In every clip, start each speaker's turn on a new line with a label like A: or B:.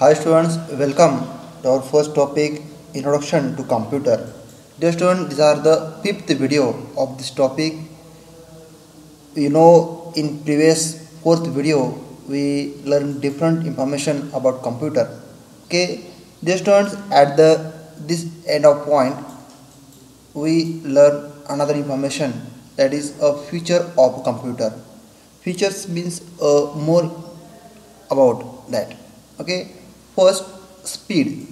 A: Hi students, welcome to our first topic, Introduction to Computer. Dear students, these are the fifth video of this topic. In previous fourth video, we learned different information about computer. Okay, dear students, at this end of point, we learn another information, that is a feature of computer. Features means more about that. Okay, first, speed.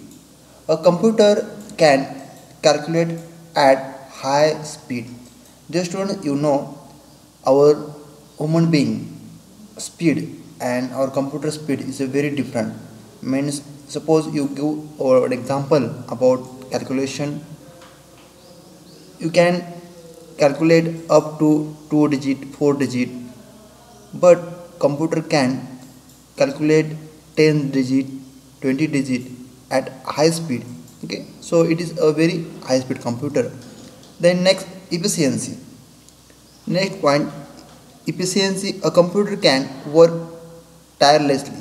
A: A computer can calculate at high speed. Just students, our human being speed and our computer speed is a very different. Means suppose you give an example about calculation. You can calculate up to 2 digit, 4 digit, but computer can calculate 10 digit, 20 digit at high speed. Okay, so it is a very high speed computer. Then next, efficiency. Next point, efficiency. A computer can work tirelessly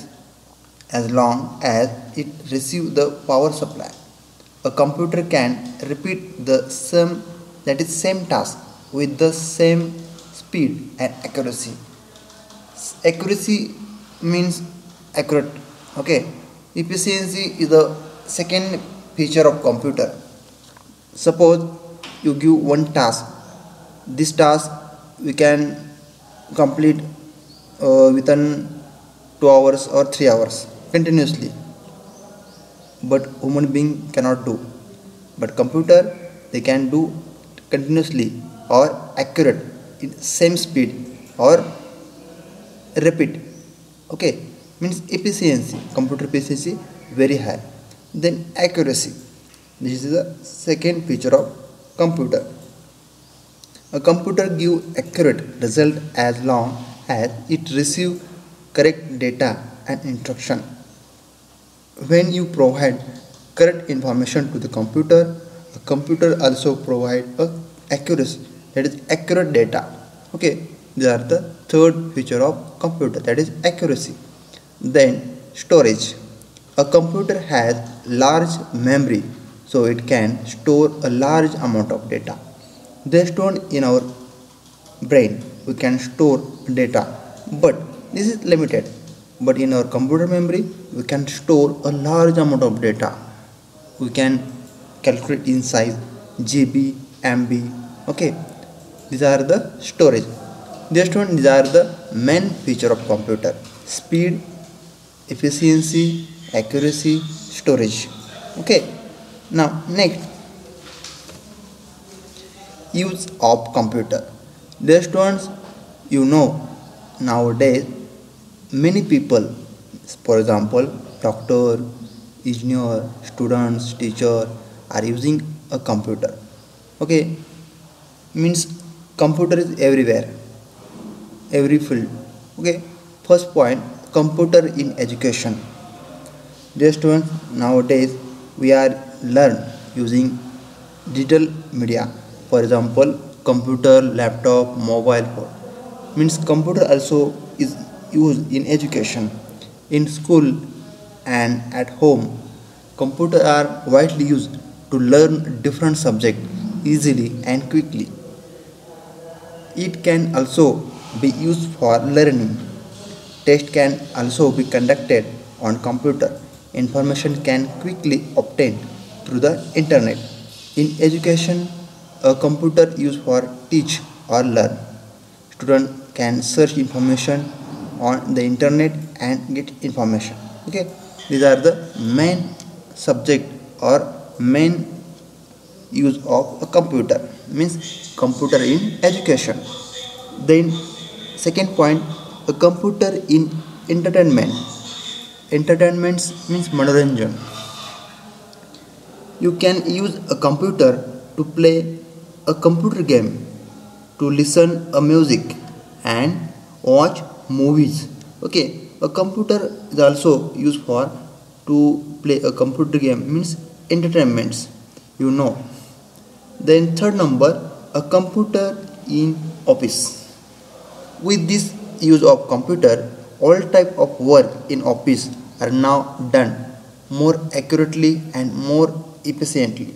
A: as long as it receives the power supply. A computer can repeat the same task with the same speed and accuracy. Accuracy means accurate. Okay, efficiency is the second feature of computer. Suppose you give one task. This task we can complete within 2 hours or 3 hours continuously, but human being cannot do. But computer, they can do continuously or accurate in same speed or repeat. Okay, means efficiency, computer efficiency very high. Then accuracy, this is the second feature of computer. A computer give accurate result as long as it receive correct data and instruction. When you provide correct information to the computer, a computer also provide a accuracy, that is accurate data. Okay, these are the third feature of computer, that is accuracy. Then storage. A computer has large memory, so it can store a large amount of data. They store in our brain, we can store data, but this is limited. But in our computer memory, we can store a large amount of data. We can calculate in size GB, MB. Okay, these are the storage. These are the main feature of computer: speed, efficiency, accuracy, storage. Okay, now next, use of computer. Dear students, nowadays many people, for example doctor, engineer, students, teacher, are using a computer. Okay, means computer is everywhere, every field. Okay, first point, computer in education. Dear students, nowadays we are learn using digital media. For example, computer, laptop, mobile phone. Means computer also is used in education. In school and at home, computer are widely used to learn different subjects easily and quickly. It can also be used for learning. Test can also be conducted on computer. Information can quickly obtained through the internet. In education, a computer used for teach or learn. Student can search information on the internet and get information. Okay, these are the main subject or main use of a computer, means computer in education. Then second point, a computer in entertainment. Entertainment means manoranjan. You can use a computer to play a computer game, to listen a music and watch movies. Okay, a computer is also used for to play a computer game, means entertainments. Then third number, a computer in office. With this use of computer, all type of work in office are now done more accurately and more efficiently.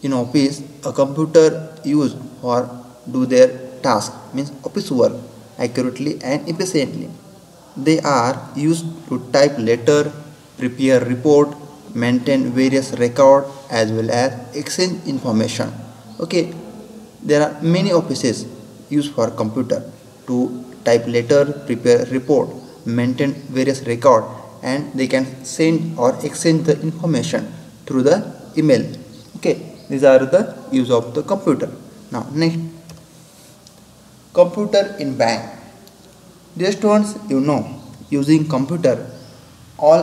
A: In office, a computer used for do their task means office work accurately and efficiently. They are used to type letter, prepare report, maintain various record as well as exchange information. Okay, there are many offices used for computer to type letter, prepare report, maintain various record, and they can send or exchange the information through the email. Okay, these are the use of the computer. Now next, computer in bank. Dear students, using computer all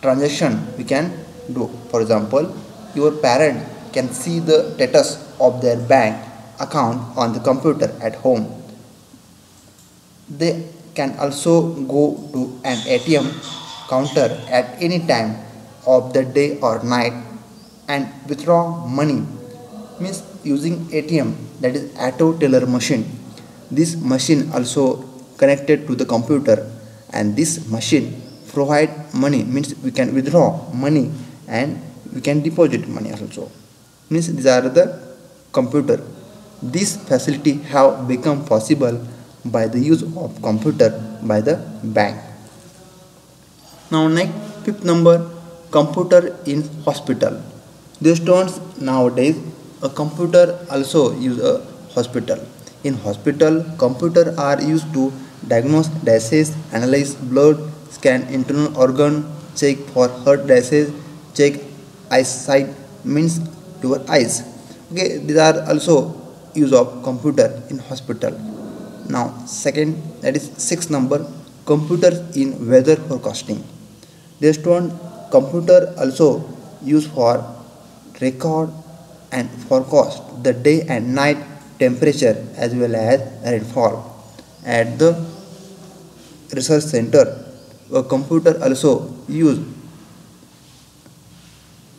A: transaction we can do. For example, your parent can see the status of their bank account on the computer at home. They can also go to an ATM counter at any time of the day or night and withdraw money, means using ATM, that is auto teller machine. This machine also connected to the computer, and this machine provide money, means we can withdraw money and we can deposit money also, means these are the computer. This facility have become possible by the use of computer by the bank. Now next, fifth number, computer in hospital. These students, nowadays a computer also use a hospital. In hospital, computer are used to diagnose disease, analyze blood, scan internal organ, check for heart disease, check eyesight, means your eyes. Okay, these are also use of computer in hospital. Now second, that is sixth number, computers in weather forecasting. The student, computer also used for record and forecast the day and night temperature as well as rainfall. At the research center, a computer also used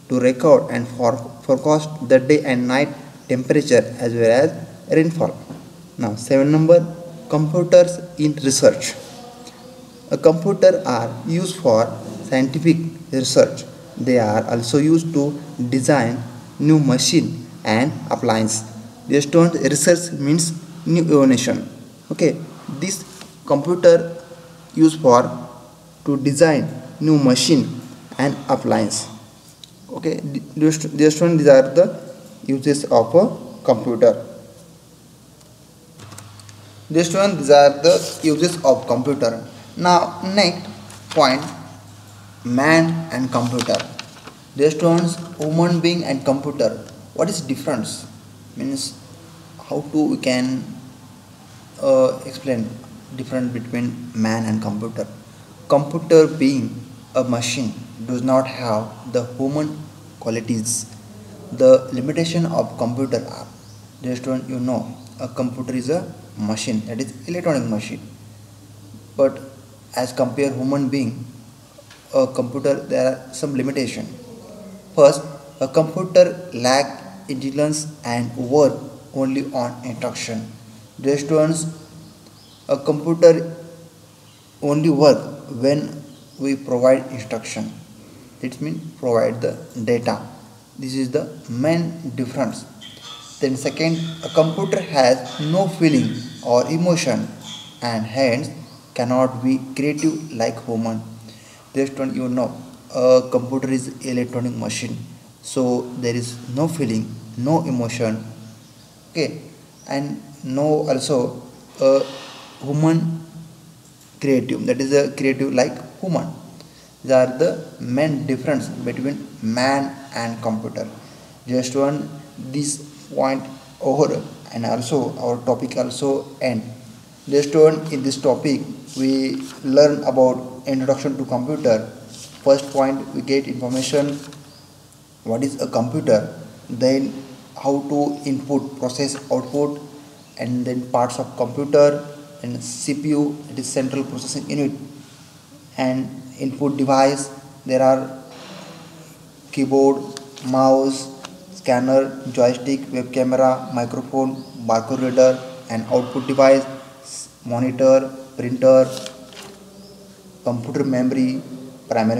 A: to record and forecast the day and night temperature as well as rainfall. Now 7 number, computers in research. A computer are used for scientific research. They are also used to design new machine and appliance. The student, research means new innovation. Okay, this computer used for to design new machine and appliance. Okay, dear student, these are the uses of a computer. Dear student, these are the uses of computer. Now next point, man and computer. Dear students, human being and computer, what is difference? Means how to we can explain difference between man and computer. Computer being a machine does not have the human qualities. The limitation of computer are, dear student, a computer is a machine, that is electronic machine. But as compare human being, a computer, there are some limitation. First, a computer lack intelligence and work only on instruction. Dear students, a computer only work when we provide instruction. It means provide the data. This is the main difference. Then second, a computer has no feeling or emotion and hence cannot be creative like human. Just don't a computer is electronic machine, so there is no feeling, no emotion. Okay, and no also a human creative, that is a creative like human. These are the main difference between man and computer. Just one this point over, and also our topic also end. Just one, in this topic we learn about introduction to computer. First point, we get information what is a computer, then how to input, process, output, and then parts of computer, and CPU, it is central processing unit, and input device. There are keyboard, mouse, scanner, joystick, web camera, microphone, barcode reader, and output device, monitor, printer, computer memory, primary